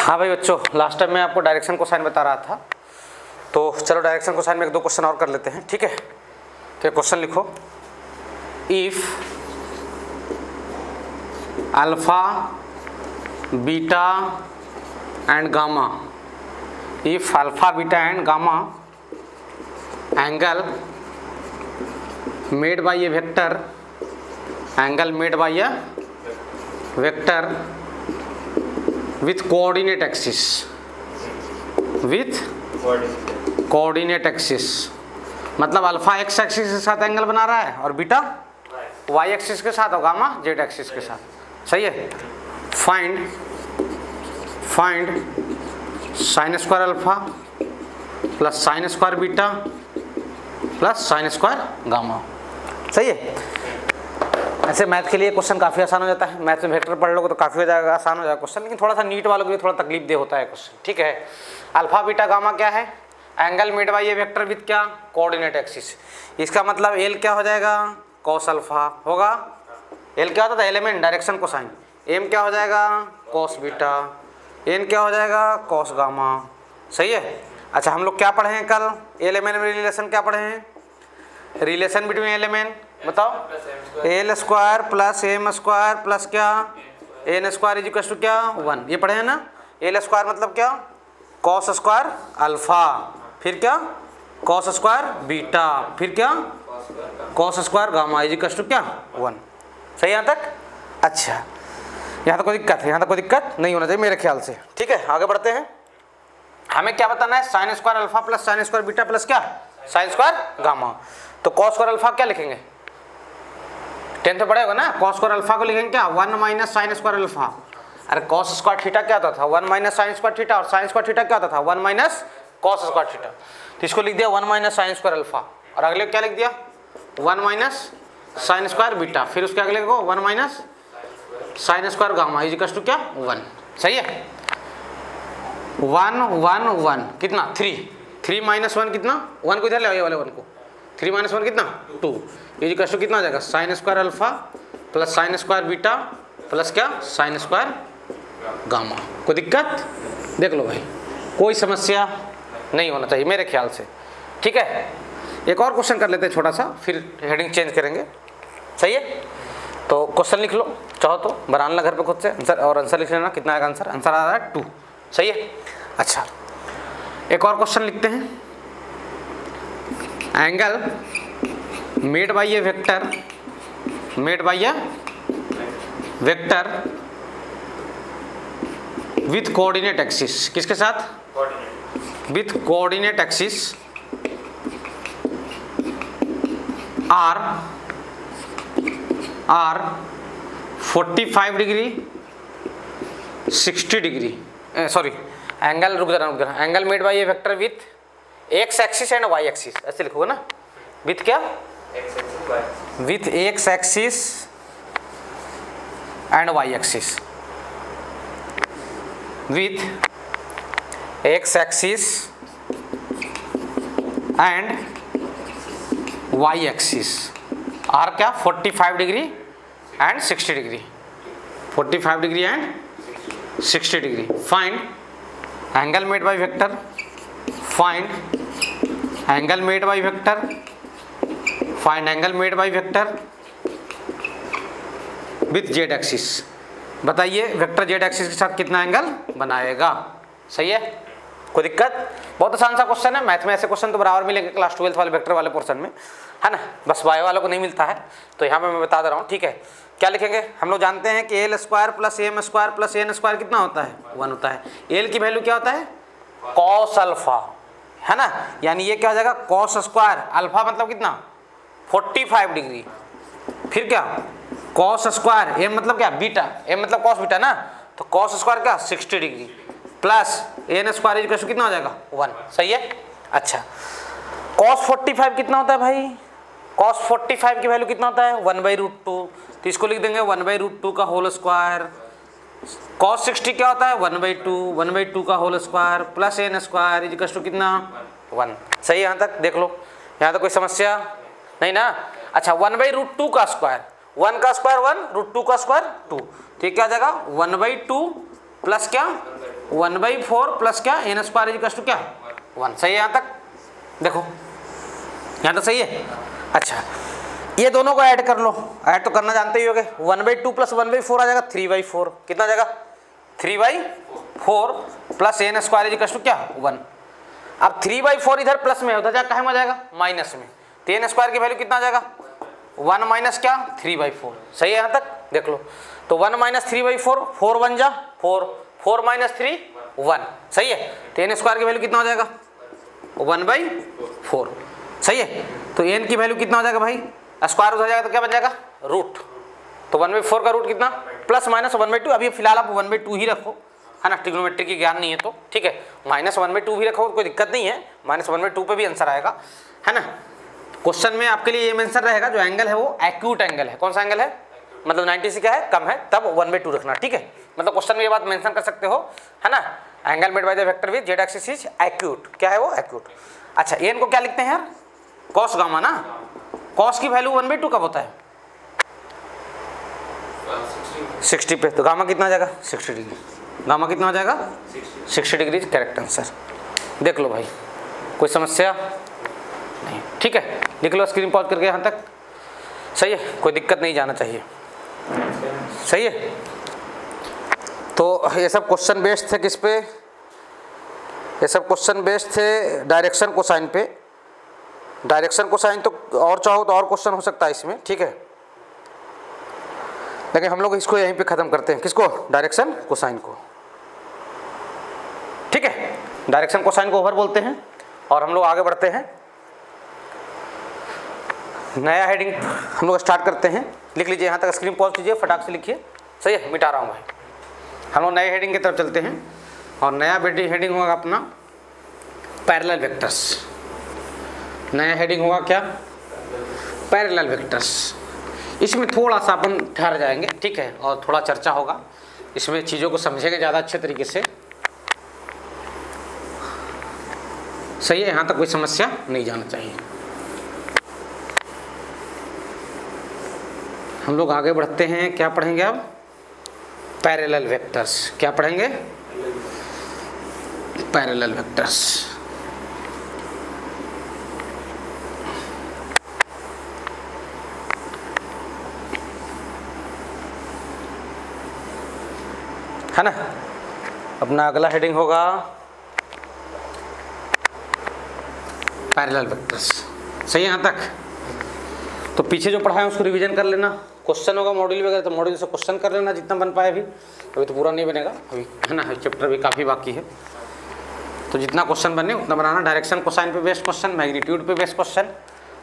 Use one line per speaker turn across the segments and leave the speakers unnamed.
हाँ भाई बच्चों, लास्ट टाइम मैं आपको डायरेक्शन को साइन बता रहा था, तो चलो डायरेक्शन को साइन में एक दो क्वेश्चन और कर लेते हैं, ठीक है। तो क्वेश्चन लिखो, if alpha beta and gamma, if alpha beta and gamma angle made by a vector, angle made by a vector with coordinate axis, with coordinate axis मतलब अल्फा एक्स एक्सिस के साथ एंगल बना रहा है और beta Y axis के साथ और गामा जेड एक्सिस के साथ, सही है। Find sign square alpha plus sine square beta plus sine square gamma, सही है। ऐसे मैथ के लिए क्वेश्चन काफ़ी आसान हो जाता है, मैथ में वेक्टर पढ़ लोगे तो काफ़ी हो जाएगा, आसान हो जाएगा क्वेश्चन, लेकिन थोड़ा सा नीट वालों के लिए थोड़ा तकलीफ दे होता है क्वेश्चन, ठीक है। अल्फा बीटा गामा क्या है? Angle made by a vector with क्या? Coordinate axis. इसका मतलब एल क्या हो जाएगा? कॉस अल्फा होगा। एल क्या होता था? एलिमेंट डायरेक्शन को साइन। एम क्या हो जाएगा? Cos beta. एन क्या हो जाएगा? कॉस गामा, सही है। अच्छा, हम लोग क्या पढ़े हैं कल? एलिमेंट में रिलेशन क्या पढ़े हैं? रिलेशन बिटवीन एलिमेंट बताओ। L square plus M square plus क्या? N square is equal to क्या? 1। ये पढ़े हैं ना। एल स्क्वायर मतलब क्या? कॉस स्क्वायर अल्फा, फिर क्या? कॉस स्क्वायर बीटा, फिर क्या? Cos square gamma is equal to क्या? 1। सही यहाँ तक? अच्छा, यहाँ तक कोई दिक्कत है? यहाँ तक कोई दिक्कत नहीं होना चाहिए मेरे ख्याल से, ठीक है। आगे बढ़ते हैं। हमें क्या बताना है? Sine square alpha plus sine square beta plus क्या? Sine square gamma. तो कॉस स्क्वायर अल्फा क्या लिखेंगे? 10th में पढ़े होगा ना। कॉस स्क्वायर अल्फा को लिखेंगे क्या? 1 माइनस साइन स्क्वायर अल्फा। अरे कॉस स्क्वायर थीटा क्या होता था? 1 माइनस साइन स्क्वायर थीटा, और साइन स्क्वायर थीटा क्या होता था? 1 माइनस कॉस स्क्वायर थीटा। तो इसको लिख दिया 1 माइनस साइन स्क्वायर अल्फा, और अगले क्या लिख दिया? 1 माइनस साइन स्क्वायर बीटा, फिर उसके अगले को 1 minus sine square gamma is equal to क्या? 1, सही है। 1 1 1 कितना? 3 माइनस 1 कितना? 1 को इधर ले आओ, ये वाले 1 को। 3 माइनस 1 कितना? 2 इज इक्वल टू कितना आ जाएगा? Sine square alpha plus sine square beta plus क्या? Sine square gamma. कोई दिक्कत? देख लो भाई, कोई समस्या नहीं होना चाहिए मेरे ख्याल से, ठीक है। एक और क्वेश्चन कर लेते हैं छोटा सा, फिर हेडिंग चेंज करेंगे, सही है। तो क्वेश्चन लिख लो, चाहो तो बना लेना घर पे खुद से आंसर, और आंसर लिख लेना। कितना आएगा आंसर? आंसर आ रहा है 2, सही है। अच्छा, एक और क्वेश्चन लिखते हैं। Angle made by a vector, made by a vector with coordinate axis, किसके साथ? With coordinate axis are 45 degree 60 degree, sorry angle, रुक जरा, angle made by a vector with X axis and Y axis, ऐसे लिखोगे ना। With क्या? With X axis and Y axis, with X axis and Y axis are क्या? 45 degree and 60 degree, 45 degree and 60 degree. Find angle made by vector, find angle made by vector, find angle made by vector with Z axis. बताइए vector Z axis के साथ कितना angle बनाएगा, सही है। कोई दिक्कत? बहुत आसान सा क्वेश्चन है। मैथ में ऐसे क्वेश्चन तो बराबर मिलेंगे क्लास 12th वाले वेक्टर वाले पोर्शन में, है ना। बस वाई वालों को नहीं मिलता है, तो यहाँ पे मैं बता दे रहा हूँ, ठीक है। क्या लिखेंगे? हम लोग जानते हैं कि L square plus M square plus N square कितना होता है? 1 होता है। एल की वैल्यू क्या होता है? कॉस अल्फा, है ना। यानी ये क्या हो जाएगा? कॉस स्क्वायर अल्फा मतलब कितना? 45 डिग्री, फिर क्या? कॉस स्क्वायर एम मतलब क्या? बीटा, एम मतलब कॉस बीटा ना, तो कॉस स्क्वायर क्या? 60 degree plus N square is equal to कितना हो जाएगा? 1, सही है। अच्छा, कॉस 45 कितना होता है भाई? कॉस 45 की वैल्यू कितना होता है? 1/√2, तो इसको लिख देंगे 1/√2 का होल स्क्वायर। कॉस 60 क्या होता है? 1/2 का whole square plus N square is equal to कितना? 1, सही है। यहाँ तक देख लो, यहाँ तक कोई समस्या नहीं ना। अच्छा, 1/√2 का स्क्वायर, 1 का स्क्वायर 1, √2 का स्क्वायर 2, तो ये क्या आ जाएगा? 1/2 प्लस क्या? 1/4 प्लस क्या n स्क्वायर इक्वल टू क्या 1। सही है यहाँ तक? देखो यहाँ तक सही है। अच्छा ये दोनों को ऐड कर लो, ऐड तो करना जानते ही होगे। 1/2 प्लस 1/4 आ जाएगा 3/4। कितना आ जाएगा? 3/4 plus n square equal to क्या 1। अब 3/4 इधर प्लस में होता जाएगा, कहाँ में आ जाएगा? माइनस में। तो n स्क्वायर की वैल्यू कितना आ जाएगा? 1 माइनस क्या 3/4। सही है यहाँ तक? देख लो तो 1 माइनस 3/4, 4 1 जा 4, 4 माइनस 3 1। सही है? तो n स्क्वायर की वैल्यू कितना हो जाएगा? 1/4। सही है? तो n की वैल्यू कितना हो जाएगा भाई? स्क्वायर हो जाएगा तो क्या बन जाएगा? रूट। तो 1/4 का रूट कितना? Plus minus 1/2। अभी फिलहाल आप 1/2 ही रखो, है ना, ट्रिग्नोमेट्री की ज्ञान नहीं है तो ठीक है। माइनस 1/2 भी रखो, कोई दिक्कत नहीं है, माइनस 1/2 पे भी आंसर आएगा, है ना। क्वेश्चन में आपके लिए ये मेंशन रहेगा जो एंगल है वो एक्यूट एंगल है। कौन सा एंगल है? मतलब 90 से क्या है? कम है, तब 1/2 रखना, ठीक है। मतलब क्वेश्चन में ये बात मेंशन कर सकते हो, है ना। Angle made by the vector with Z axis is acute. क्या है वो? एक्यूट। अच्छा एन को क्या लिखते हैं यार? कॉस गामा ना। कॉस की वैल्यू 1/2 कब होता है? 60 पे। तो गामा कितना आ जाएगा? 60 डिग्री। गामा कितना हो जाएगा? 60 डिग्री। Correct answer. देख लो भाई, कोई समस्या नहीं, ठीक है। लिख लो स्क्रीन पॉज करके यहाँ तक। सही है? कोई दिक्कत नहीं जाना चाहिए। सही है? तो ये सब क्वेश्चन बेस्ड थे किस पे? ये सब क्वेश्चन बेस्ड थे डायरेक्शन कोसाइन पे। डायरेक्शन कोसाइन तो और चाहो तो और क्वेश्चन हो सकता है इसमें, ठीक है, लेकिन हम लोग इसको यहीं पे ख़त्म करते हैं। किसको? डायरेक्शन कोसाइन को, ठीक है। डायरेक्शन कोसाइन को ओवर बोलते हैं और हम लोग आगे बढ़ते हैं। नया हेडिंग हम लोग स्टार्ट करते हैं। लिख लीजिए यहाँ तक, स्क्रीन पॉज कीजिए, फटाक से लिखिए। सही है? मिटा रहा हूँ भाई। हम लोग नए हेडिंग की तरफ चलते हैं और नया हेडिंग होगा अपना पैरेलल वेक्टर्स। नया हेडिंग होगा क्या? Parallel vectors. इसमें थोड़ा सा अपन ठहर जाएंगे, ठीक है, और थोड़ा चर्चा होगा इसमें, चीज़ों को समझेंगे ज़्यादा अच्छे तरीके से। सही है? यहाँ तक कोई समस्या नहीं जाना चाहिए। हम लोग आगे बढ़ते हैं। क्या पढ़ेंगे अब? Parallel vectors. क्या पढ़ेंगे? Parallel vectors. है ना। अपना अगला हेडिंग होगा पैरेलल वेक्टर्स। सही है यहाँ तक? तो पीछे जो पढ़ा है उसको रिवीजन कर लेना। क्वेश्चन होगा मॉड्यूल वगैरह तो मॉड्यूल से क्वेश्चन कर लेना जितना बन पाए। अभी तो पूरा नहीं बनेगा अभी, है ना, चैप्टर भी काफ़ी बाकी है, तो जितना क्वेश्चन बने उतना बनाना। डायरेक्शन कोसाइन पे बेस्ड क्वेश्चन, मैग्नीट्यूड पे बेस्ड क्वेश्चन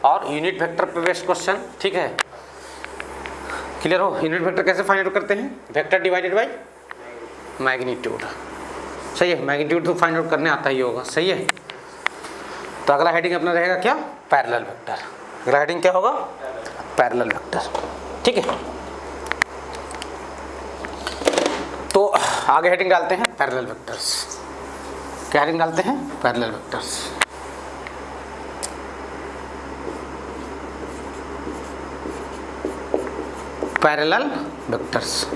और यूनिट वेक्टर पे बेस्ड क्वेश्चन, ठीक है। क्लियर हो? यूनिट वेक्टर कैसे फाइंड आउट करते हैं? Vector divided by magnitude. सही है? मैग्नीट्यूड तो फाइंड आउट करने आता ही होगा। सही है? तो अगला हेडिंग अपना रहेगा क्या? Parallel vector. अगला हेडिंग क्या होगा? पैरेलल वेक्टर, ठीक है। तो आगे हेडिंग डालते हैं पैरेलल वेक्टर्स। क्या हेडिंग डालते हैं? Parallel vectors. Parallel vectors.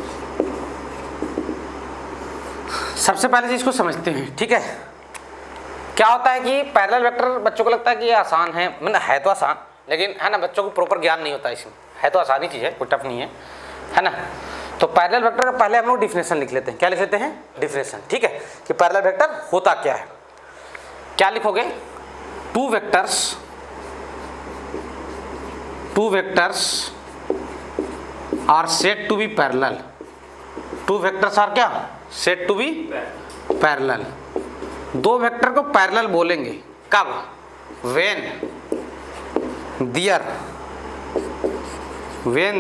सबसे पहले चीज को समझते हैं, ठीक है। क्या होता है कि पैरेलल वेक्टर बच्चों को लगता है कि ये आसान है, मतलब है तो आसान, लेकिन है ना बच्चों को प्रॉपर ज्ञान नहीं होता इसमें। है तो आसानी चीज़ है, कोई टफ नहीं है ना। तो पैरेलल वेक्टर का पहले हम लोग डिफिनेशन लिख लेते हैं। क्या लिख लेते हैं? डिफिनेशन, ठीक है, कि पैरेलल वेक्टर होता क्या है। क्या लिखोगे? Two vectors are said to be parallel. Two vectors are क्या? Said to be parallel. दो वेक्टर को पैरेलल बोलेंगे कब? When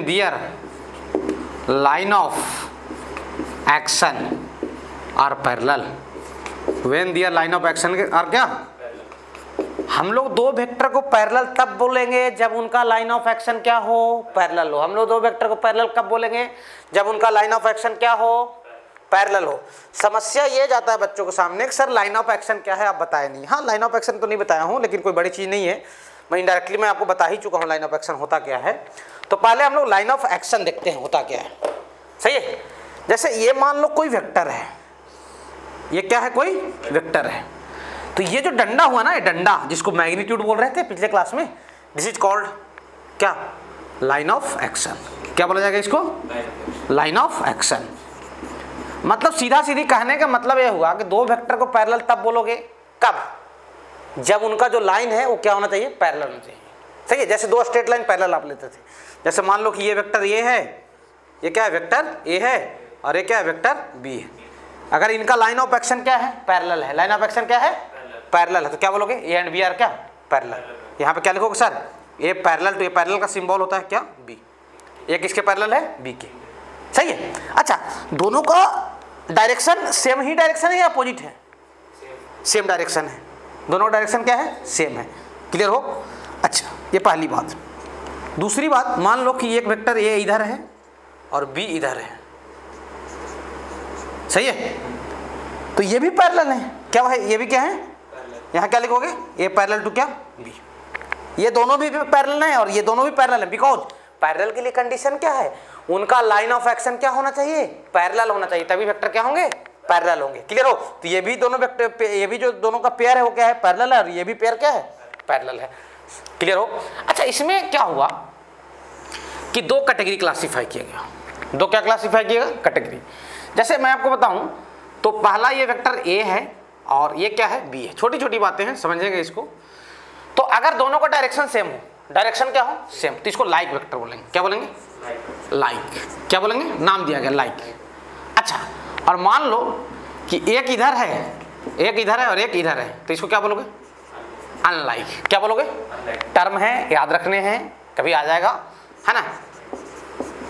their line of action are parallel. When their line of action are क्या? हम लोग दो वेक्टर को पैरेलल तब बोलेंगे जब उनका लाइन ऑफ एक्शन क्या हो? पैरेलल हो। हम लोग दो वेक्टर को पैरेलल कब बोलेंगे? जब उनका लाइन ऑफ एक्शन क्या हो? पैरेलल हो। समस्या ये जाता है बच्चों के सामने कि सर लाइन ऑफ एक्शन क्या है, आप बताए नहीं। हाँ, लाइन ऑफ एक्शन तो नहीं बताया हूँ, लेकिन कोई बड़ी चीज़ नहीं है, मैं इनडायरेक्टली मैं आपको बता ही चुका हूँ लाइन ऑफ एक्शन होता क्या है। तो पहले हम लोग लाइन ऑफ एक्शन देखते हैं होता क्या है। सही है? जैसे ये मान लो कोई वेक्टर है, ये क्या है, कोई वेक्टर है। तो ये जो डंडा हुआ ना, ये डंडा जिसको मैग्नीट्यूड बोल रहे थे पिछले क्लास में, दिस इज कॉल्ड क्या, लाइन ऑफ एक्शन। क्या बोला जाएगा इसको, लाइन ऑफ एक्शन। मतलब सीधा सीधी कहने का मतलब यह हुआ कि दो वेक्टर को पैरेलल तब बोलोगे कब, जब उनका जो लाइन है वो क्या होना चाहिए, पैरेलल होना चाहिए। सही है, जैसे दो स्ट्रेट लाइन पैरेलल आप लेते थे, जैसे मान लो कि ये वेक्टर ए है, ये क्या है, वेक्टर ए है, और ये क्या है, वेक्टर बी है। अगर इनका लाइन ऑफ एक्शन क्या है, पैरेलल है, लाइन ऑफ एक्शन क्या है, पैरेलल है, तो क्या बोलोगे, ए एंड बी आर क्या, पैरेलल। यहाँ पे क्या लिखोगे सर, ए पैरेलल टू, ये पैरेलल का सिंबल होता है क्या, बी। ये किसके पैरेलल है, बी के। सही है। अच्छा, दोनों का डायरेक्शन सेम ही डायरेक्शन है या अपोजिट है, सेम डायरेक्शन है, दोनों डायरेक्शन क्या है, सेम है। क्लियर हो। अच्छा, ये पहली बात। दूसरी बात, मान लो कि एक वेक्टर ए इधर है और बी इधर है, सही है, तो ये भी पैरेलल है। क्या है, ये भी क्या है, यहाँ क्या लिखोगे, ए पैरेलल टू क्या, बी। ये दोनों भी पैरेलल हैं और ये दोनों भी पैरेलल है, बिकॉज पैरेलल के लिए कंडीशन क्या है, उनका लाइन ऑफ एक्शन क्या होना चाहिए, पैरेलल होना चाहिए, तभी वेक्टर क्या होंगे, पैरेलल होंगे। क्लियर हो। तो ये भी दोनों वेक्टर, ये भी जो दोनों का पेयर है वो क्या है, पैरेलल है, और ये भी पेयर क्या है, पैरेलल है। क्लियर हो। अच्छा, इसमें क्या हुआ कि दो कैटेगरी क्लासिफाई किया गया। दो क्या क्लासिफाई किया गया, कैटेगरी। जैसे मैं आपको बताऊं तो पहला ये वेक्टर ए है और ये क्या है, बी है। छोटी छोटी बातें हैं, समझेंगे इसको। तो अगर दोनों का डायरेक्शन सेम हो, डायरेक्शन क्या हो, सेम, तो इसको लाइक वेक्टर बोलेंगे। क्या बोलेंगे, लाइक। क्या बोलेंगे, नाम दिया गया लाइक। अच्छा, और मान लो कि एक इधर है, एक इधर है और एक इधर है, तो इसको क्या बोलोगे, अनलाइक। क्या बोलोगे, टर्म है, याद रखने हैं, कभी आ जाएगा, है ना।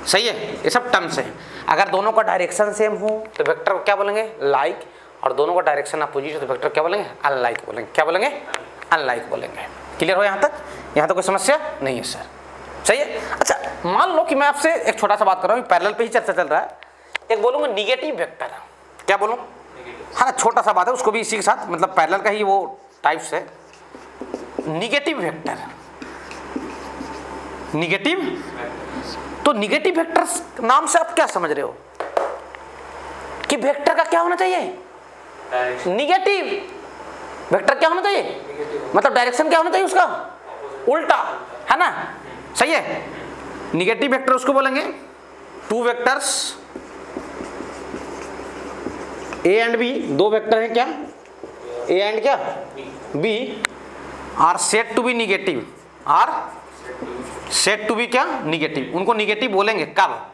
सही है, ये सब टर्म्स हैं। अगर दोनों का डायरेक्शन सेम हो तो वेक्टर क्या बोलेंगे, लाइक, और दोनों का डायरेक्शन अपोजिट हो तो वेक्टर क्या बोलेंगे, अनलाइक बोलेंगे। क्या बोलेंगे, अनलाइक बोलेंगे। क्लियर हो यहाँ तक, यहाँ तो कोई समस्या नहीं है सर। सही है। अच्छा, मान लो कि मैं आपसे एक छोटा सा बात कर रहा हूँ, पैरेलल पे ही चर्चा चल रहा है, एक बोलूँगा निगेटिव वेक्टर। क्या बोलूँ, हाँ ना, छोटा सा बात है, उसको भी इसी के साथ, मतलब पैरेलल का ही वो टाइप्स है। निगेटिव वेक्टर, निगेटिव, तो निगेटिव वेक्टर्स नाम से आप क्या समझ रहे हो कि वेक्टर का क्या होना चाहिए, निगेटिव। वेक्टर क्या होना चाहिए, मतलब डायरेक्शन क्या होना चाहिए उसका, उल्टा, है ना। सही है। निगेटिव वेक्टर उसको बोलेंगे two vectors A and B, दो वेक्टर हैं क्या, ए एंड क्या, B, are said to be negative, are said to be क्या, निगेटिव। उनको निगेटिव बोलेंगे कब,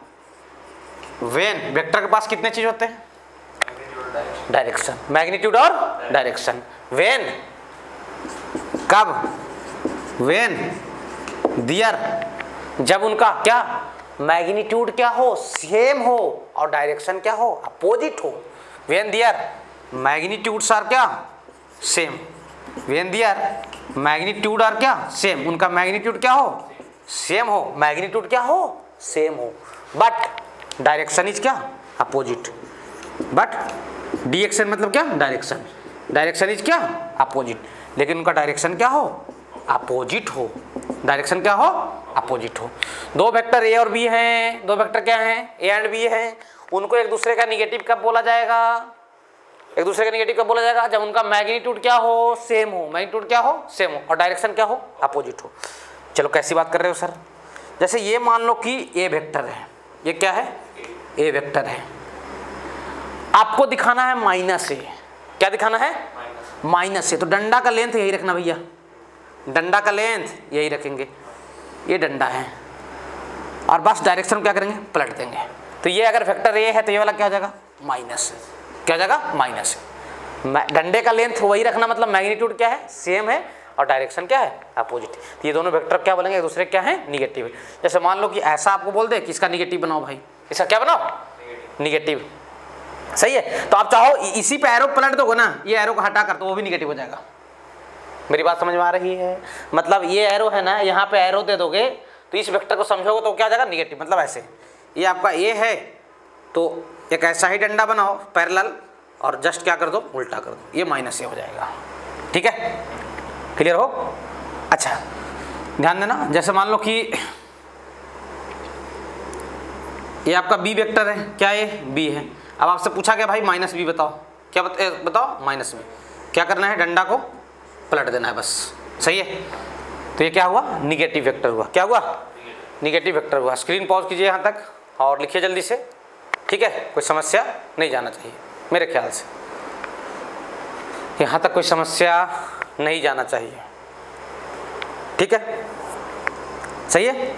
वेन वेक्टर के पास कितने चीज होते हैं, डायरेक्शन, मैग्नीट्यूड और डायरेक्शन। वेन कब, वेन दियर, जब उनका क्या, मैग्नीट्यूड क्या हो, सेम हो, और डायरेक्शन क्या हो, अपोजिट हो। वेन दियर मैग्नीट्यूड्स आर क्या, same, when their magnitude are क्या, सेम, उनका मैग्नीट्यूड क्या हो, सेम हो, मैग्नीट्यूड क्या हो, सेम हो, बट डायरेक्शन इज क्या, अपोजिट। बट डिरेक्शन मतलब क्या, डायरेक्शन, डायरेक्शन इज क्या, अपोजिट, लेकिन उनका डायरेक्शन क्या हो, अपोजिट हो, डायरेक्शन क्या हो, अपोजिट हो। दो वेक्टर ए और बी हैं, दो वेक्टर क्या हैं, ए एंड बी हैं, उनको एक दूसरे का निगेटिव कब बोला जाएगा, एक दूसरे का निगेटिव कब बोला जाएगा, जब उनका मैग्नीट्यूड क्या हो, सेम हो, मैग्नीट्यूड क्या हो, सेम हो, और डायरेक्शन क्या हो, अपोजिट हो। चलो कैसी बात कर रहे हो सर, जैसे ये मान लो कि ए वेक्टर है, ये क्या है, ए वेक्टर है, आपको दिखाना है माइनस ए। क्या दिखाना है, माइनस ए, तो डंडा का लेंथ यही रखना भैया, डंडा का लेंथ यही रखेंगे, ये डंडा है, और बस डायरेक्शन क्या करेंगे, पलट देंगे। तो ये अगर वेक्टर ए है तो ये वाला क्या हो जाएगा, माइनस, क्या हो जाएगा, माइनस। डंडे का लेंथ वही रखना, मतलब मैग्नीट्यूड क्या है, सेम है, और डायरेक्शन क्या है, अपोजिट। तो ये दोनों वेक्टर क्या बोलेंगे, एक दूसरे क्या है, निगेटिव। जैसे मान लो कि ऐसा आपको बोल दे कि इसका निगेटिव बनाओ भाई, इसका क्या बनाओ, निगेटिव। सही है। तो आप चाहो इसी पे एरो पलट दोगे ना, ये एरो को हटा कर, तो वो भी निगेटिव हो जाएगा। मेरी बात समझ में आ रही है, मतलब ये एरो है ना, यहाँ पे एरो दे दोगे तो इस वेक्टर को समझोगे तो क्या आ जाएगा, निगेटिव। मतलब ऐसे, ये आपका ए है तो एक ऐसा ही डंडा बनाओ पैरेलल, और जस्ट क्या कर दो, उल्टा कर दो, ये माइनस ए हो जाएगा। ठीक है, क्लियर हो। अच्छा, ध्यान देना, जैसे मान लो कि ये आपका बी वेक्टर है, क्या ये बी है, अब आपसे पूछा गया भाई माइनस बी बताओ, क्या बताओ, माइनस में। क्या करना है, डंडा को पलट देना है बस, सही है। तो ये क्या हुआ, निगेटिव वेक्टर हुआ। क्या हुआ, निगेटिव वेक्टर हुआ। स्क्रीन पॉज कीजिए यहाँ तक और लिखिए जल्दी से, ठीक है। कोई समस्या नहीं जाना चाहिए मेरे ख्याल से, यहाँ तक कोई समस्या नहीं जाना चाहिए, ठीक है, सही है।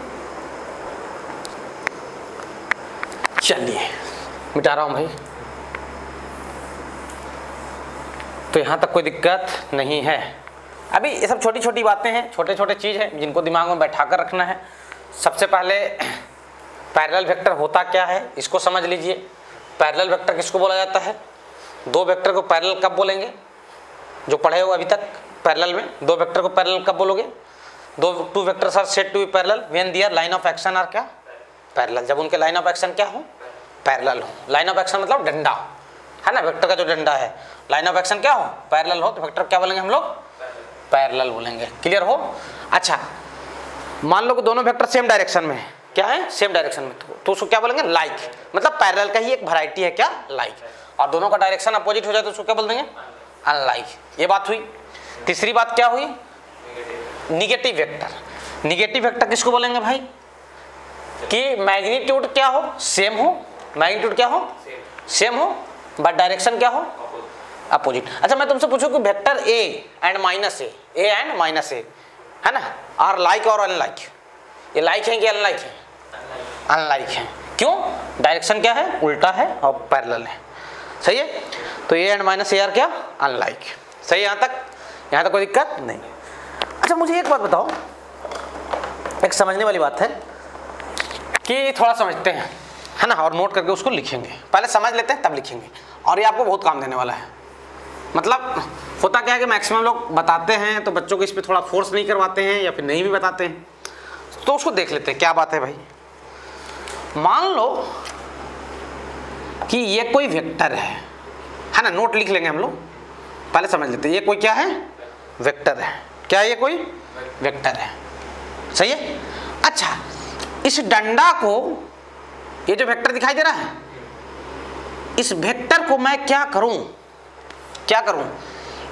चलिए मिटा रहा हूँ भाई। तो यहाँ तक कोई दिक्कत नहीं है। अभी ये सब छोटी छोटी बातें हैं, छोटे छोटे चीज़ हैं जिनको दिमाग में बैठा कर रखना है। सबसे पहले पैरेलल वेक्टर होता क्या है इसको समझ लीजिए। पैरेलल वेक्टर किसको बोला जाता है, दो वेक्टर को पैरेलल कब बोलेंगे, जो पढ़े हो अभी तक पैरेलल में, दो वेक्टर को पैरेलल कब बोलोगे, two vectors are said to be parallel when their line of action are क्या, पैरेलल, जब उनके लाइन ऑफ एक्शन क्या हो, पैरेलल हो। लाइन ऑफ एक्शन मतलब डंडा है ना, वेक्टर का जो डंडा है, लाइन ऑफ एक्शन क्या हो, पैरेलल हो, तो वेक्टर क्या बोलेंगे हम लोग, पैरेलल बोलेंगे। क्लियर हो। अच्छा मान लो कि दोनों वेक्टर सेम डायरेक्शन में है, क्या है, सेम डायरेक्शन में, तो उसको क्या बोलेंगे, लाइक, मतलब पैरेलल का ही एक वैरायटी है क्या, लाइक। और दोनों का डायरेक्शन अपोजिट हो जाए तो उसको क्या बोल देंगे, अनलाइक। ये बात हुई। तीसरी बात क्या हुई, निगेटिव वेक्टर। निगेटिव वेक्टर किसको बोलेंगे भाई, कि मैग्नीट्यूड क्या हो, सेम हो, मैग्नीट्यूड क्या हो, सेम हो, बट डायरेक्शन क्या हो, अपोजिट। अच्छा मैं तुमसे पूछूं कि vector A and minus A and minus A है ना, आर लाइक और अनलाइक, ये लाइक है कि अनलाइक है, अनलाइक है। क्यों, डायरेक्शन क्या है, उल्टा है और पैरेलल है, सही है। तो ए एंड माइनस ए आर क्या, अनलाइक, सही है। यहाँ तक कोई दिक्कत नहीं। अच्छा मुझे एक बात बताओ, एक समझने वाली बात है कि थोड़ा समझते हैं है ना, और नोट करके उसको लिखेंगे। पहले समझ लेते हैं तब लिखेंगे, और ये आपको बहुत काम देने वाला है। मतलब होता क्या है कि मैक्सिमम लोग बताते हैं तो बच्चों को इस पर थोड़ा फोर्स नहीं करवाते हैं या फिर नहीं भी बताते हैं, तो उसको देख लेते हैं क्या बात है भाई। मान लो कि ये कोई वेक्टर है ना, नोट लिख लेंगे हम लोग, पहले समझ लेते हैं। ये कोई क्या है, वेक्टर है, क्या ये कोई वेक्टर है, सही है। अच्छा इस डंडा को, ये जो वेक्टर दिखाई दे रहा है, इस वेक्टर को मैं क्या करूं, क्या करूं,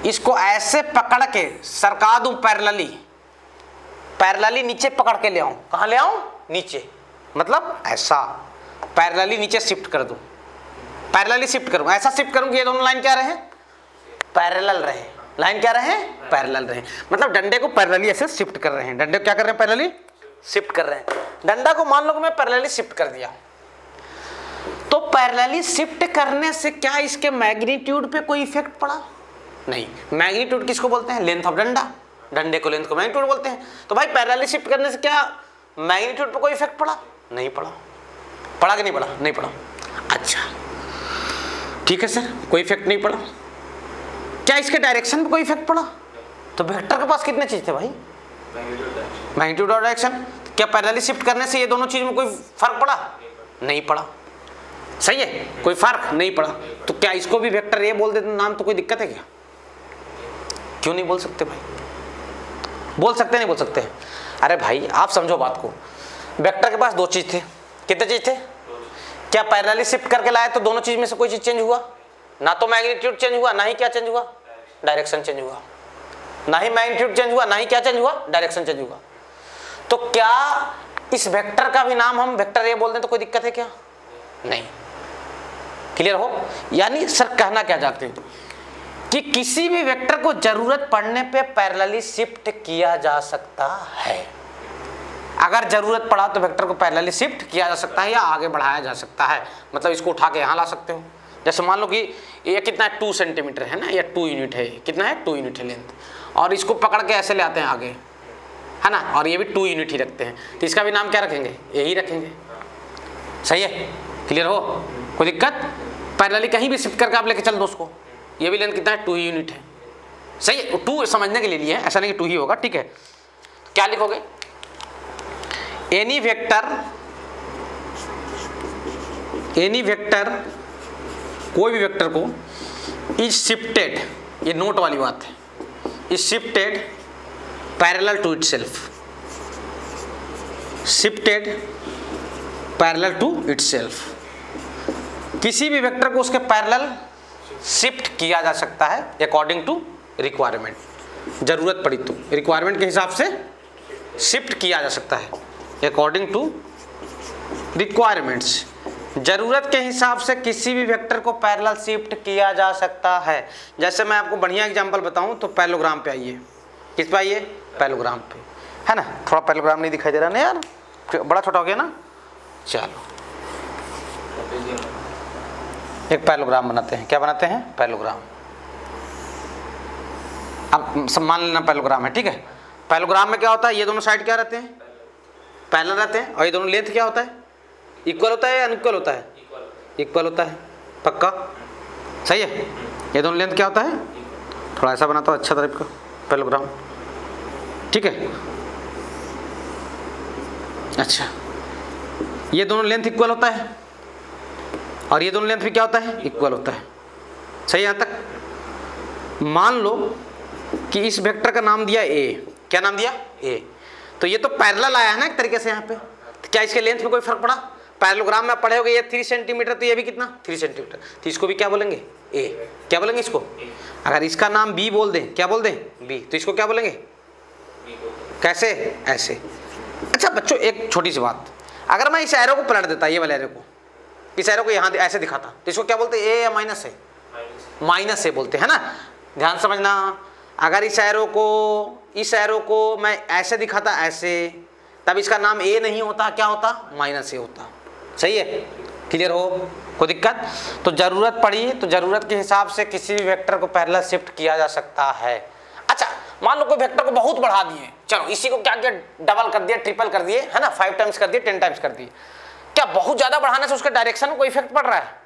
इसको ऐसे पकड़ के सरका दूं पैरेलली, पैरेलली नीचे पकड़ के ले आऊं, कहां ले आऊं, नीचे, मतलब ऐसा पैरेलली नीचे शिफ्ट कर दूं, पैरेलली शिफ्ट करूं, ऐसा शिफ्ट करूं कि ये दोनों लाइन क्या रहे, पैरेलल रहे, लाइन क्या रहे, पैरेलल रहे, मतलब डंडे को पैरेलली ऐसे शिफ्ट कर रहे हैं, डंडे को क्या कर रहे हैं, पैरेलली शिफ्ट कर रहे हैं। डंडा को मान लो कि मैं पैरेलली शिफ्ट कर दिया, तो पैरेलली शिफ्ट करने से क्या इसके मैग्नीट्यूड पे कोई इफेक्ट पड़ा, नहीं। मैग्नीट्यूड किसको बोलते हैं, लेंथ ऑफ डंडा, डंडे को लेंथ को मैग्नीट्यूड बोलते हैं। तो भाई पैरेलली शिफ्ट करने से क्या मैग्नीट्यूड पे कोई इफेक्ट पड़ा, नहीं पड़ा, पड़ा कि नहीं पड़ा, नहीं पड़ा। अच्छा ठीक है सर, कोई इफेक्ट नहीं पड़ा। क्या इसके डायरेक्शन पे कोई इफेक्ट पड़ा, तो वेक्टर के पास कितने चीज थे भाई, मैग्नीट्यूड और डायरेक्शन। क्या पैरेलली शिफ्ट करने से ये दोनों चीज में कोई फर्क पड़ा, नहीं पड़ा, सही है, कोई फर्क नहीं पड़ा। तो क्या इसको भी वेक्टर ए बोल देते नाम, तो कोई दिक्कत है क्या, क्यों नहीं बोल सकते भाई, बोल सकते नहीं बोल सकते। अरे भाई आप समझो बात को, वेक्टर के पास दो चीज थे, कितने चीज थे, क्या पैरेलली शिफ्ट करके लाए तो दोनों चीज में से कोई चीज चेंज हुआ, ना तो मैग्नीट्यूड चेंज हुआ, ना ही क्या चेंज हुआ, डायरेक्शन चेंज हुआ, ना ही मैग्नीट्यूड चेंज हुआ, ना ही क्या चेंज हुआ, डायरेक्शन चेंज हुआ। तो क्या इस वेक्टर का भी नाम हम वेक्टर ए बोल दें तो कोई दिक्कत है क्या, नहीं। क्लियर हो, यानी सर कहना क्या चाहते हैं कि किसी भी वेक्टर को जरूरत पड़ने पे पैरेलली शिफ्ट किया जा सकता है। अगर जरूरत पड़ा तो वेक्टर को पैरेलली शिफ्ट किया जा सकता है या आगे बढ़ाया जा सकता है, मतलब इसको उठा के यहाँ ला सकते हो। जैसे मान लो कि ये कितना है, 2 सेंटीमीटर है ना, या 2 यूनिट है, कितना है, 2 यूनिट है लेंथ, और इसको पकड़ के ऐसे ले आते हैं आगे, है ना, और ये भी 2 यूनिट ही रखते हैं, तो इसका भी नाम क्या रखेंगे, यही रखेंगे, सही है। क्लियर हो, कोई दिक्कत, पैरेलली कहीं भी शिफ्ट करके आप लेके चल दो उसको, ये भी लेंथ कितना है, 2 यूनिट है, सही है। 2 समझने के लिए लिए, ऐसा नहीं कि 2 ही होगा, ठीक है। तो क्या लिखोगे, एनी वेक्टर कोई भी वेक्टर को इज शिफ्टेड, ये नोट वाली बात है, is shifted parallel to itself, shifted parallel to itself, किसी भी वेक्टर को उसके पैरेलल शिफ्ट किया जा सकता है अकॉर्डिंग टू रिक्वायरमेंट। जरूरत पड़ी तो रिक्वायरमेंट के हिसाब से शिफ्ट किया जा सकता है अकॉर्डिंग टू रिक्वायरमेंट्स। जरूरत के हिसाब से किसी भी वेक्टर को पैरेलल शिफ्ट किया जा सकता है। जैसे मैं आपको बढ़िया एग्जांपल बताऊं तो पैरेललोग्राम पे आइए। किस पे आइए? पैरेललोग्राम पे, है ना। थोड़ा पैरेललोग्राम नहीं दिखाई दे रहा ना यार, बड़ा छोटा हो गया ना। चलो एक पैरेललोग्राम बनाते हैं। क्या बनाते हैं? पैरेललोग्राम। अब सब मान लेना पैरेललोग्राम है, ठीक है। पैरेललोग्राम में क्या होता है? ये दोनों साइड क्या रहते हैं? पैरेलल रहते हैं। और ये दोनों लेंथ क्या होता है? इक्वल होता है या अनइक्वल होता है? इक्वल होता है। पक्का? सही है। ये दोनों लेंथ क्या होता है? थोड़ा ऐसा बनाता हूँ अच्छा टाइप का पैरेललोग्राम, ठीक है। अच्छा, ये दोनों लेंथ इक्वल होता है और ये दोनों लेंथ भी क्या होता है? इक्वल होता है। सही है यहाँ तक? मान लो कि इस वेक्टर का नाम दिया ए। क्या नाम दिया? ए। तो ये तो पैरेलल आया है ना एक तरीके से यहाँ पे। तो क्या इसके लेंथ में कोई फर्क पड़ा? पैरेललोग्राम में पढ़े होगे ये 3 सेंटीमीटर, तो ये भी कितना? 3 सेंटीमीटर। तो इसको भी क्या बोलेंगे? ए। क्या बोलेंगे इसको? अगर इसका नाम बी बोल दें, क्या बोल दें? बी, तो इसको क्या बोलेंगे? कैसे? ऐसे। अच्छा बच्चों एक छोटी सी बात, अगर मैं इस एरो को पलट देता, ये वाले एरो को, इस एरो को यहाँ ऐसे दिखाता, तो इसको क्या बोलते हैं? ए या माइनस ए? माइनस ए बोलते हैं ना। ध्यान समझना, अगर इस एरो को मैं ऐसे दिखाता, ऐसे, तब इसका नाम ए नहीं होता, क्या होता? माइनस ए होता। सही है? क्लियर हो? कोई दिक्कत? तो जरूरत पड़ी तो जरूरत के हिसाब से किसी भी वेक्टर को पैरेलल शिफ्ट किया जा सकता है। अच्छा मान लो कोई वेक्टर को बहुत बढ़ा दिए, चलो इसी को क्या किया? डबल कर दिया, ट्रिपल कर दिए, है ना, 5 टाइम्स कर दिए, 10 टाइम्स कर दिए। क्या बहुत ज्यादा बढ़ाने से उसके डायरेक्शन में कोई इफेक्ट पड़ रहा है?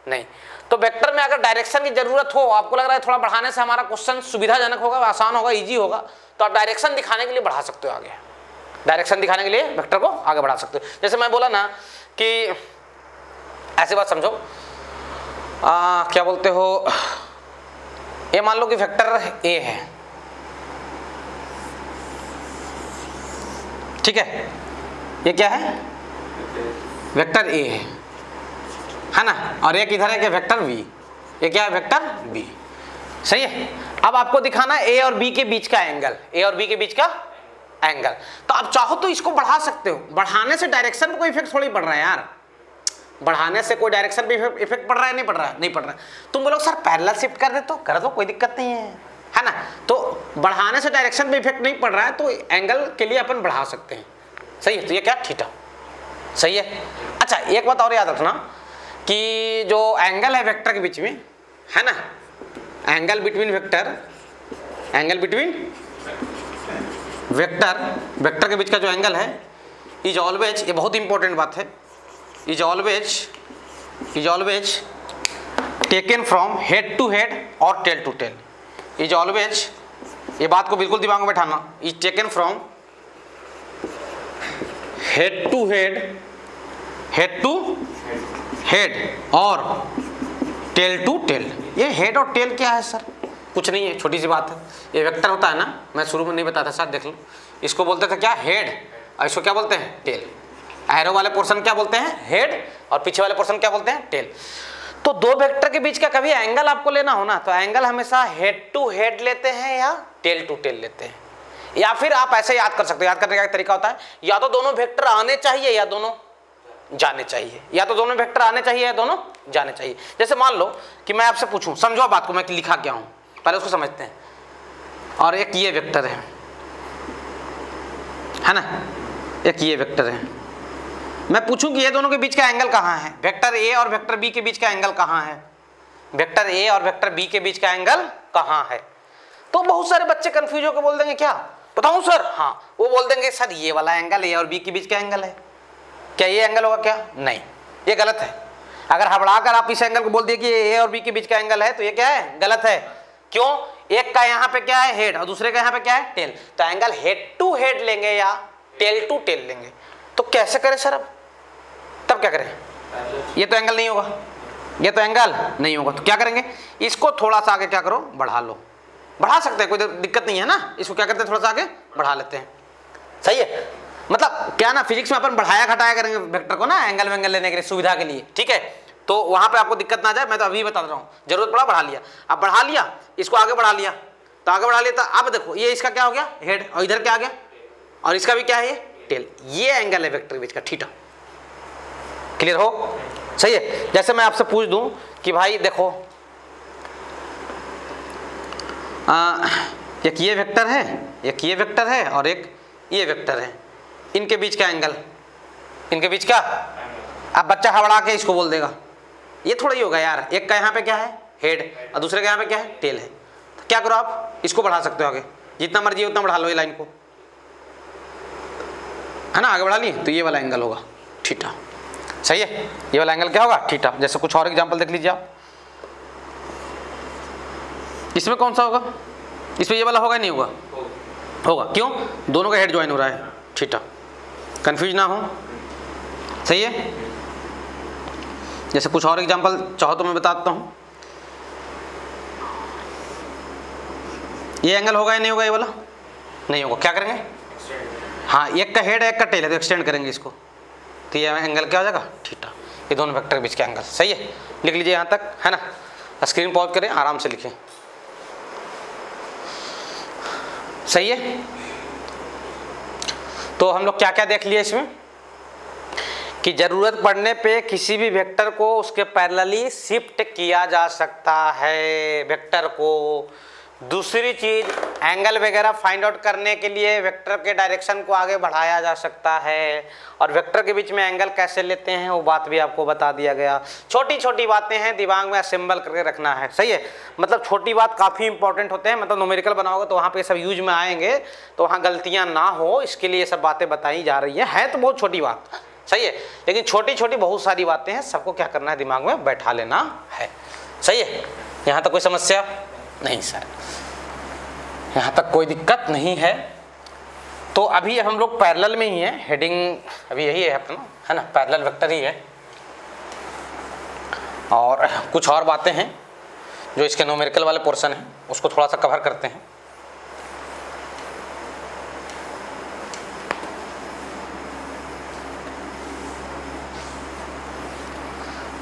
नहीं। तो वेक्टर में अगर डायरेक्शन की जरूरत हो, आपको लग रहा है थोड़ा बढ़ाने से हमारा क्वेश्चन सुविधाजनक होगा, आसान होगा, इजी होगा, तो आप डायरेक्शन दिखाने के लिए बढ़ा सकते हो आगे। डायरेक्शन दिखाने के लिए वेक्टर को आगे बढ़ा सकते हो। जैसे मैं बोला ना कि ऐसी बात समझो, क्या बोलते हो, ये मान लो कि वेक्टर ए है, ठीक है। ये क्या है? वेक्टर ए है ना। और एक इधर है क्या? Vector B. ये क्या है? Vector B. सही है। अब आपको दिखाना है ए और बी के बीच का एंगल, ए और बी के बीच का एंगल। तो आप चाहो तो इसको बढ़ा सकते हो। बढ़ाने से डायरेक्शन में कोई इफेक्ट थोड़ी पड़ रहा है यार। बढ़ाने से कोई डायरेक्शन पे इफेक्ट पड़ रहा है? नहीं पड़ रहा है, नहीं पड़ रहा है। तुम बोलो सर पैरेलल शिफ्ट कर दे, तो कर दो, कोई दिक्कत नहीं है ना। तो बढ़ाने से डायरेक्शन पे इफेक्ट नहीं पड़ रहा है, तो एंगल के लिए अपन बढ़ा सकते हैं। सही है। तो ये क्या? थीटा। सही है। अच्छा एक बात और याद रखना कि जो एंगल है वेक्टर के बीच में, है ना, angle between vector, angle between vector के बीच का जो एंगल है, इज ऑलवेज, ये बहुत इंपॉर्टेंट बात है, is always taken from head to head और tail to tail. Is always, ये बात को बिल्कुल दिमाग में बैठाना, is taken from head to head और टेल टू टेल। ये हेड और टेल क्या है सर? कुछ नहीं है, छोटी सी बात है। ये वेक्टर होता है ना, मैं शुरू में नहीं बताता, साथ देख लो। इसको बोलते थे क्या? हेड। और इसको क्या बोलते हैं? टेल। एरो वाले पोर्शन क्या बोलते हैं? हेड। और पीछे वाले पोर्शन क्या बोलते हैं? टेल। तो दो वेक्टर के बीच का कभी एंगल आपको लेना हो ना, तो एंगल हमेशा हेड टू हेड लेते हैं या टेल टू टेल लेते हैं। या फिर आप ऐसे याद कर सकते हो, याद करने का एक तरीका होता है, या तो दोनों वेक्टर आने चाहिए या दोनों जाने चाहिए, या तो दोनों वेक्टर आने चाहिए या दोनों जाने चाहिए। जैसे मान लो कि मैं आपसे पूछूं, समझो बात को, मैं लिखा क्या हूं, पहले उसको समझते हैं। और एक ये वेक्टर है ना, एक ये वेक्टर है। मैं पूछूं कि ये दोनों के बीच का एंगल कहाँ है? वेक्टर ए और वेक्टर बी के बीच का एंगल कहाँ है? वेक्टर ए और वेक्टर बी के बीच का एंगल कहाँ है? तो बहुत सारे बच्चे कंफ्यूज होकर बोल देंगे क्या बताऊं सर? हाँ, वो बोल देंगे सर ये वाला एंगल ए और बी के बीच का एंगल है, क्या ये एंगल होगा क्या? नहीं, ये गलत है। अगर हबड़ाकर आप इस एंगल को बोल दिए कि ए और बी के बीच का एंगल है, तो ये क्या है? गलत है। क्यों? एक का यहाँ पे क्या है? हेड, और दूसरे का यहाँ पे क्या है? टेल। तो एंगल हेड टू हेड लेंगे या टेल टू टेल लेंगे। तो कैसे करें सर? अब तब क्या करें? ये तो एंगल नहीं होगा, ये तो एंगल नहीं होगा, तो क्या करेंगे? इसको थोड़ा सा आगे क्या करो? बढ़ा लो। बढ़ा सकते हैं, कोई दिक्कत नहीं है ना। इसको क्या करते हैं? थोड़ा सा आगे बढ़ा लेते हैं। सही है। मतलब क्या ना, फिजिक्स में अपन बढ़ाया घटाया करेंगे वेक्टर को ना, एंगल वेंगल लेने के लिए, सुविधा के लिए, ठीक है। तो वहां पे आपको दिक्कत ना आ जाए, मैं तो अभी बता रहा हूँ, जरूरत पड़ा बढ़ा लिया, अब बढ़ा लिया, इसको आगे बढ़ा लिया, तो आगे बढ़ा लिया, तो अब देखो ये इसका क्या हो गया हेड, और इधर क्या आ गया, और इसका भी क्या है ये टेल, ये एंगल है वेक्टर के बीच का थीटा। क्लियर हो? सही है। जैसे मैं आपसे पूछ दूं कि भाई देखो एक ये वेक्टर है, एक ये वेक्टर है और एक ये वेक्टर है, इनके बीच का एंगल, इनके बीच का, अब बच्चा हबड़ा के इसको बोल देगा ये थोड़ा ही होगा यार, एक का यहाँ पे क्या है हेड और दूसरे का यहाँ पे क्या है टेल है, तो क्या करो आप इसको बढ़ा सकते हो आगे, जितना मर्जी उतना बढ़ा लो ये लाइन को, है ना, आगे बढ़ा ली तो ये वाला एंगल होगा थीटा। सही है, ये वाला एंगल क्या होगा थीटा। जैसे कुछ और एग्जांपल देख लीजिए आप, इसमें कौन सा होगा, इसमें ये वाला होगा नहीं होगा, होगा, क्यों, दोनों का हेड ज्वाइन हो रहा है थीटा, कंफ्यूज ना हो। सही है। जैसे कुछ और एग्जांपल चाहो तो मैं बताता हूं, ये एंगल होगा या नहीं होगा, ये वाला नहीं होगा, क्या करेंगे, हाँ एक का हेड है एक का टेल है, तो एक्सटेंड करेंगे इसको, तो ये एंगल क्या हो जाएगा थीटा, ये दोनों वेक्टर के बीच का एंगल। सही है, लिख लीजिए यहाँ तक, है ना, स्क्रीन पॉज करें, आराम से लिखें। सही है, तो हम लोग क्या क्या देख लिए इसमें, कि जरूरत पड़ने पे किसी भी वेक्टर को उसके पैरेलली शिफ्ट किया जा सकता है वेक्टर को। दूसरी चीज, एंगल वगैरह फाइंड आउट करने के लिए वेक्टर के डायरेक्शन को आगे बढ़ाया जा सकता है, और वेक्टर के बीच में एंगल कैसे लेते हैं वो बात भी आपको बता दिया गया। छोटी छोटी बातें हैं, दिमाग में असेंबल करके रखना है। सही है, मतलब छोटी बात काफ़ी इंपॉर्टेंट होते हैं, मतलब न्यूमेरिकल बनाओगे तो वहाँ पे सब यूज में आएंगे, तो वहाँ गलतियाँ ना हो इसके लिए सब बातें बताई जा रही है तो बहुत छोटी बात। सही है, लेकिन छोटी छोटी बहुत सारी बातें हैं, सबको क्या करना है दिमाग में बैठा लेना है। सही है, यहाँ तक कोई समस्या नहीं सर, यहाँ तक कोई दिक्कत नहीं है। तो अभी हम लोग पैरेलल में ही है, हेडिंग अभी यही है अपना, है ना, पैरेलल वेक्टर ही है, और कुछ और बातें हैं जो इसके न्यूमेरिकल वाले पोर्शन है उसको थोड़ा सा कवर करते हैं।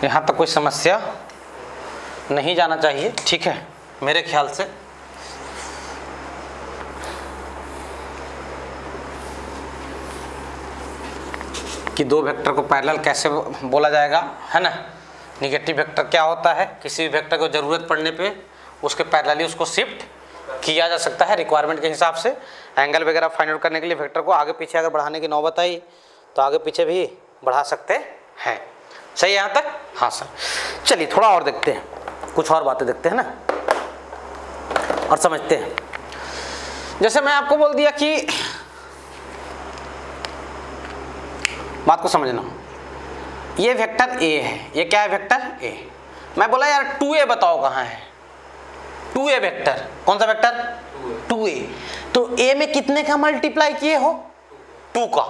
यहाँ तक कोई समस्या नहीं जाना चाहिए, ठीक है मेरे ख्याल से। कि दो वेक्टर को पैरेलल कैसे बोला जाएगा, है ना, निगेटिव वेक्टर क्या होता है, किसी भी वेक्टर को ज़रूरत पड़ने पे उसके पैरेलली उसको शिफ्ट किया जा सकता है रिक्वायरमेंट के हिसाब से। एंगल वगैरह फाइंड आउट करने के लिए वेक्टर को आगे पीछे अगर बढ़ाने की नौबत आई तो आगे पीछे भी बढ़ा सकते हैं। सही है यहाँ तक? हाँ सर। चलिए थोड़ा और देखते हैं, कुछ और बातें देखते हैं ना और समझते हैं। जैसे मैं आपको बोल दिया कि बात को समझना, ये वेक्टर ए है, ये क्या है वेक्टर ए। मैं बोला यार 2a बताओ कहाँ है, 2a वेक्टर, कौन सा वेक्टर 2a। तो a में कितने का मल्टीप्लाई किए हो, 2 का।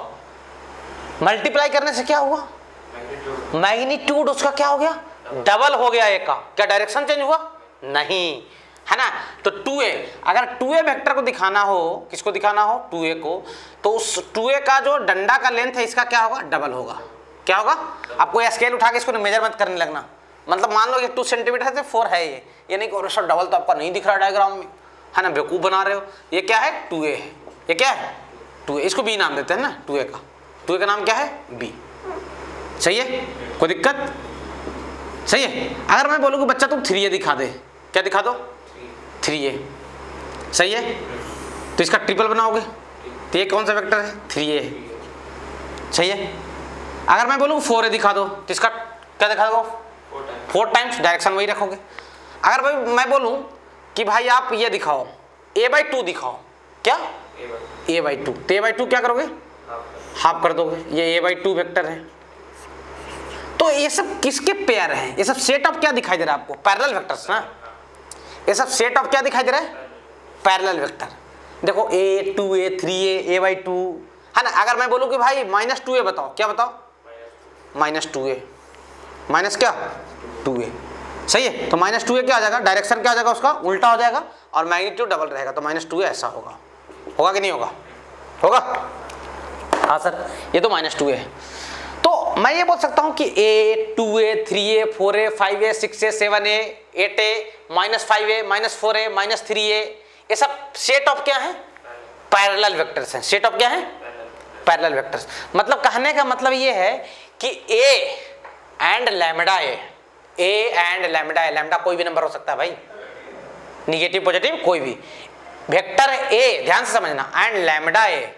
मल्टीप्लाई करने से क्या हुआ, मैग्नीट्यूड उसका क्या हो गया, डबल हो गया a का। क्या डायरेक्शन चेंज हुआ, नहीं, है ना। तो 2a, अगर 2a वेक्टर को दिखाना हो, किसको दिखाना हो 2a को, तो उस 2a का जो डंडा का लेंथ है इसका क्या होगा, डबल होगा। क्या होगा, आपको ये स्केल उठा के इसको मेजर मत करने लगना। मतलब मान लो ये 2 सेंटीमीटर है तो 4 है, ये नहीं कि सर डबल तो आपका नहीं दिख रहा डायग्राम में, है ना, बेवकूफ़ बना रहे हो। ये क्या है 2a है, ये क्या है 2a, इसको b नाम देते हैं ना 2a का। 2a का नाम क्या है b। सही है, कोई दिक्कत? सही है। अगर मैं बोलूँ कि बच्चा तुम 3a दिखा दे, क्या दिखा दो 3a। सही है, तो इसका ट्रिपल बनाओगे, तो ये कौन सा वेक्टर है 3a है। सही है। अगर मैं बोलूँ 4a दिखा दो, तो इसका क्या दिखा दो 4 टाइम्स, डायरेक्शन वही रखोगे। अगर भाई मैं बोलूँ कि भाई आप ये दिखाओ a/2 दिखाओ, क्या a/2, तो a/2 क्या करोगे, हाफ कर दोगे, ये a/2 वेक्टर है। तो ये सब किसके पेयर हैं, ये सब सेट ऑफ क्या दिखाई दे रहा है आपको, पैरेलल वेक्टर्स ना। ये सब सेट ऑफ क्या दिखाई दे रहा है, पैरेलल वेक्टर। देखो a, 2a, 3a, a/2, है ना। अगर मैं बोलूँ कि भाई -2a बताओ, क्या बताओ -2a, माइनस क्या 2a। सही है, तो -2a क्या आ जाएगा, डायरेक्शन क्या आ जाएगा उसका उल्टा हो जाएगा, और मैग्नीट्यूड डबल रहेगा, तो -2a ऐसा होगा। होगा कि नहीं होगा, होगा। हाँ सर, ये तो -2a है। तो मैं ये बोल सकता हूं कि a 2a 3a 4a 5a 6a 7a 8a -5a -4a -3a ये सब सेट ऑफ क्या है, पैरेलल वेक्टर्स हैं। सेट ऑफ क्या है, पैरेलल वेक्टर्स। मतलब कहने का मतलब ये है कि a and lambda A, lambda कोई भी नंबर हो सकता है भाई, निगेटिव पॉजिटिव कोई भी। वेक्टर ए, ध्यान से समझना, and lambda A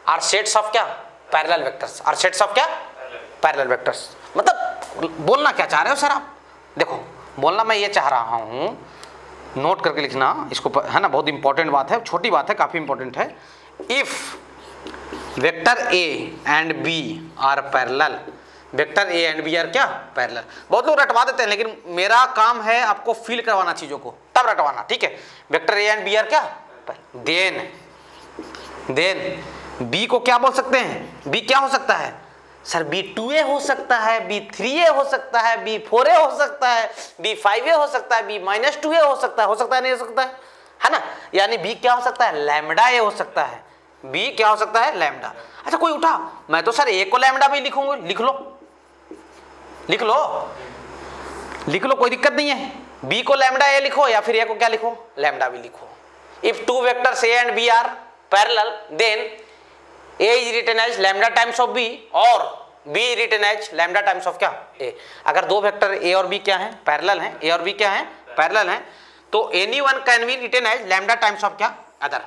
are sets of क्या, parallel vectors. Are sets of क्या, पैरेलल वेक्टर्स। मतलब बोलना क्या चाह रहे हो सर आप? देखो बोलना मैं ये चाह रहा हूं, नोट करके लिखना इसको, है ना, बहुत इंपॉर्टेंट बात है, छोटी बात है, काफी इंपॉर्टेंट है। If vector A and B are parallel, vector A and B are क्या, पैरेलल। बहुत लोग रटवा देते हैं, लेकिन मेरा काम है आपको फील करवाना चीजों को, तब रटवाना, ठीक है। Vector A and B are क्या, देन बी को क्या बोल सकते हैं, बी क्या हो सकता है सर, बी 2a हो सकता है, बी 3a हो सकता है, बी 4a हो सकता है, बी 5a हो सकता है, बी -2a हो सकता है नहीं हो सकता है ना। यानी बी क्या हो सकता है, लैम्डा ए हो सकता है, बी क्या हो सकता है, लैम्डा। अच्छा कोई उठा, मैं तो सर ए को लैम्डा भी लिखूंगा, लिख लो, कोई दिक्कत नहीं है। बी को लैम्डा ए लिखो या फिर ए को क्या लिखो, लैम्डा भी लिखो। If two vectors A and B are parallel, then A is written as lambda times of B और B is written as lambda times of क्या, A। अगर दो वेक्टर A और B क्या हैं, पैरेलल हैं, A और B क्या हैं, पैरेलल हैं, तो anyone can be written as lambda times of क्या, अदर।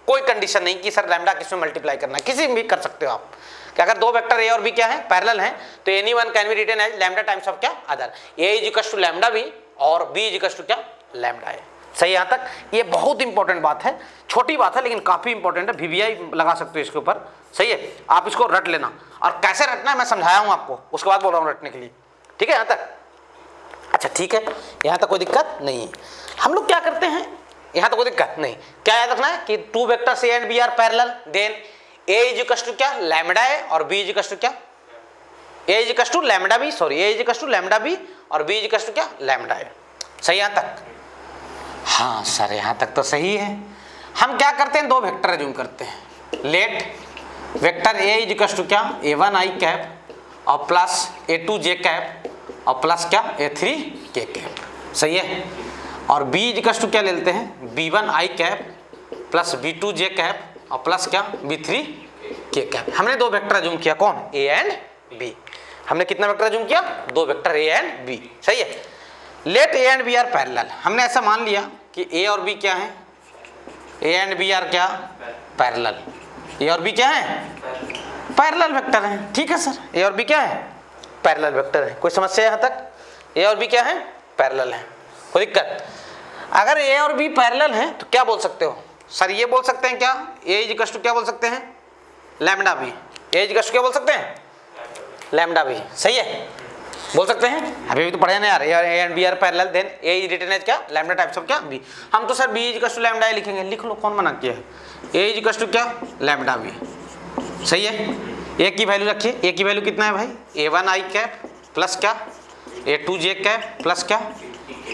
कोई कंडीशन नहीं कि सर लैम्डा किसमें मल्टीप्लाई करना, किसी में भी कर सकते हो आप। कि अगर दो वेक्टर A और B क्या हैं, पैरेलल हैं, तो anyone can be written as lambda times of क्या, other. A is equals to lambda B और B is equals to क्या, lambda A। सही, यहाँ तक ये बहुत इंपॉर्टेंट बात है, छोटी बात है लेकिन काफी इंपॉर्टेंट है, VVI लगा सकते हो इसके ऊपर। सही है, आप इसको रट लेना, और कैसे रटना है मैं समझाया हूं आपको, उसके बाद बोल रहा हूं रटने के लिए, ठीक है यहाँ तक। अच्छा ठीक है, यहाँ तक कोई दिक्कत नहीं है। हम लोग क्या करते हैं, यहाँ तक कोई दिक्कत नहीं, क्या याद रखना है कि two vectors A and B are parallel, then A is equal to क्या, लैम्डा ए और बी इज इक्वल टू क्या, A is equal to lambda B, sorry A is equal to lambda B और B is equal to क्या, lambda A. सही यहाँ तक? हाँ sir यहाँ तक तो सही है। हम क्या करते हैं, दो वेक्टर एज्यूम करते हैं। Let vector a is equal to क्या, a1 i कैप और प्लस a2 j कैप और प्लस क्या, a3 k कैप। सही है। और b इज इक्वल टू क्या ले लेते हैं, b1 i cap plus b2 j cap और प्लस क्या, b3 k कैप। हमने दो वेक्टर एज्यूम किया, कौन, a एंड b। हमने कितना वेक्टर एज्यूम किया, दो वेक्टर a एंड b। सही है। Let a and b are parallel, हमने ऐसा मान लिया कि a और b क्या है, a एंड b आर क्या, पैरेलल। ए और बी क्या है, पैरेलल वेक्टर हैं, ठीक है सर। ए और बी क्या है, पैरेलल वेक्टर है। कोई समस्या यहाँ तक? ए और बी क्या है, पैरेलल है, कोई दिक्कत? अगर ए और बी पैरेलल हैं तो क्या बोल सकते हो सर, ये बोल सकते हैं क्या, ए इज इक्वल टू क्या बोल सकते हैं, lambda b. A is equal to क्या बोल सकते हैं, लैम्डा बी। सही है, बोल सकते हैं। अभी भी तो पढ़े ना यार, A and B are parallel, then A is written as क्या, लैम्डा टाइप्स ऑफ क्या, बी। हम तो sir B is equal to lambda A लिखेंगे, लिख लो, कौन मना किया है। ए इज इक्वल टू क्या, लैम्डा बी। सही है। ए की वैल्यू रखिए, ए की वैल्यू कितना है भाई, a1 i कैप प्लस क्या, a2 j कैप प्लस क्या,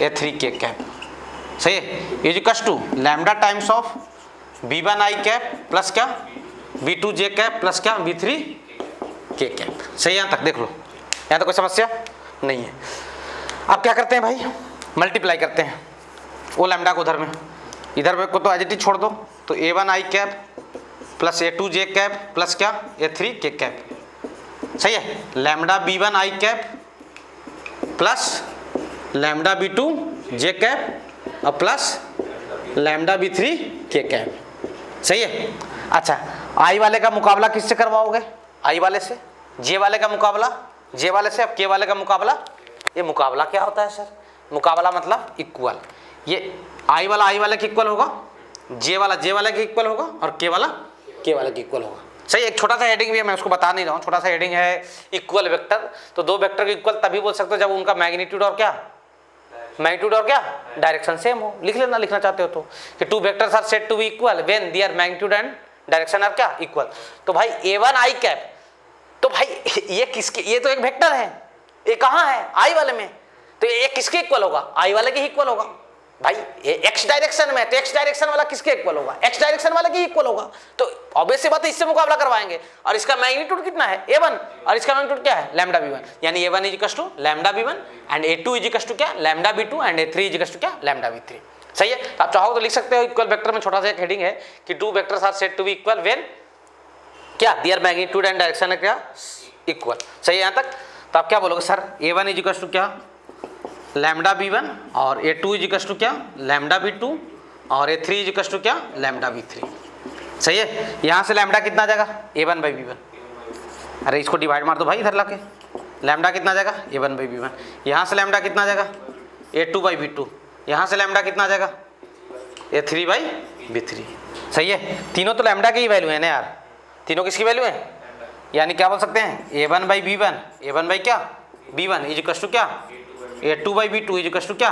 a3 k कैप। सही है। Is equal to lambda times of b1 i cap plus क्या, b2 j कैप प्लस क्या, b3 k कैप। सही, यहाँ तक देख लो, यहाँ तक कोई समस्या नहीं है। अब क्या करते हैं भाई, मल्टीप्लाई करते हैं वो लैम्डा को उधर में, इधर में को तो एज इट इज छोड़ दो, तो a1 i cap plus a2 j cap plus क्या, a3 k कैप। सही है। Lambda b1 i cap plus lambda b2 j cap और plus lambda b3 k cap. सही है। अच्छा, i वाले का मुकाबला किससे करवाओगे, i वाले से, j वाले का मुकाबला j वाले से, अब k वाले का मुकाबला। ये मुकाबला क्या होता है सर, मुकाबला मतलब इक्वल। ये i वाला i वाले के इक्वल होगा, j वाला j वाले के इक्वल होगा और k वाला k वाले के इक्वल होगा। सही। एक छोटा सा हेडिंग भी है, मैं उसको बता नहीं रहा हूँ, छोटा सा हेडिंग है, इक्वल वेक्टर। तो दो वेक्टर के इक्वल तभी बोल सकते हो जब उनका मैग्नीट्यूड और क्या, मैग्नीट्यूड और क्या, डायरेक्शन सेम हो। लिख लेना, लिखना चाहते हो तो, कि two vectors are said to be equal when their magnitude and direction are क्या, इक्वल। तो भाई a1 i कैप, तो भाई ये किसके, ये तो एक वेक्टर है, ये कहाँ है, i वाले में, तो ये किसके इक्वल होगा, i वाले के इक्वल होगा। भाई ये x डायरेक्शन में, तो x डायरेक्शन वाला किसके इक्वल होगा, x डायरेक्शन वाला के इक्वल होगा। तो ऑब्वियस सी बात है, इससे मुकाबला करवाएंगे। और इसका मैग्नीट्यूड कितना है A1 और इसका मैग्नीट्यूड क्या है लैम्डा V1, यानी A1 is to lambda V1 and A2 is to क्या lambda V2 and A3 is to क्या लैम्डा V3। सही है, तो आप चाहो तो लिख सकते हो इक्वल वेक्टर में छोटा सा एक हेडिंग है कि two vectors are said to be equal when क्या देयर मैग्नीट्यूड एंड डायरेक्शन है क्या इक्वल। सही है यहाँ तक। तो आप क्या बोलोगे सर A1 इज टू क्या लैम्डा V1 और A2 इज टू क्या लैम्डा V2 और A3 इज टू क्या लैम्डा V3। सही है, यहाँ से लैम्डा कितना आ जाएगा A1 बाई V1। अरे इसको डिवाइड मार दो भाई इधर लाके, लैम्डा कितना आ जाएगा A1 बाई V1। यहाँ से लैम्डा कितना आ जाएगा A2 बाई V2। यहाँ से लैम्डा कितना आ जाएगा A3 बाई V3। सही है, तीनों तो लैम्डा की ही वैल्यू है ना यार, तीनों किसकी वैल्यू है, यानी क्या बोल सकते हैं A1 by V1, A1 by क्या V1 इज टू क्या A2 by V2 is to क्या,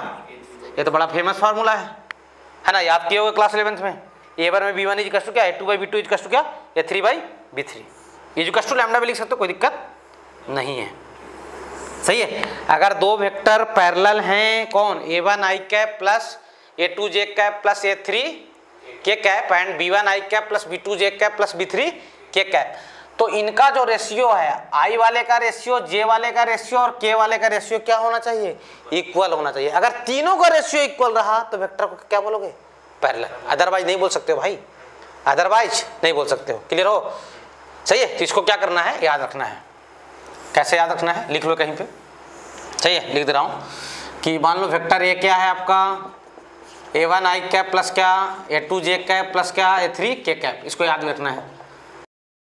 ये तो बड़ा फेमस फार्मूला है ना, याद किए हुए क्लास 11th में। A1 by V1 is to क्या A2 by V2 is to क्या A3 by V3 is to lambda भी लिख सकते हो, कोई दिक्कत नहीं है। सही है, अगर दो वेक्टर पैरेलल हैं कौन A1 i cap plus A2 j cap plus A3 k cap and B1 i cap plus B2 j cap plus B3 k cap, तो इनका जो रेशियो है i वाले का रेशियो, j वाले का रेशियो और k वाले का रेशियो क्या होना चाहिए इक्वल होना चाहिए। अगर तीनों का रेशियो इक्वल रहा तो वेक्टर को क्या बोलोगे पैरेलल, अदरवाइज नहीं बोल सकते हो भाई, अदरवाइज नहीं बोल सकते हो। क्लियर हो। सही है, तो इसको क्या करना है याद रखना है। कैसे याद रखना है लिख लो कहीं पे। सही है, लिख दे रहा हूँ कि मान लो वेक्टर ए क्या है आपका A1 i कैप प्लस क्या A2 j कैप प्लस क्या A3 k कैप, इसको याद रखना है।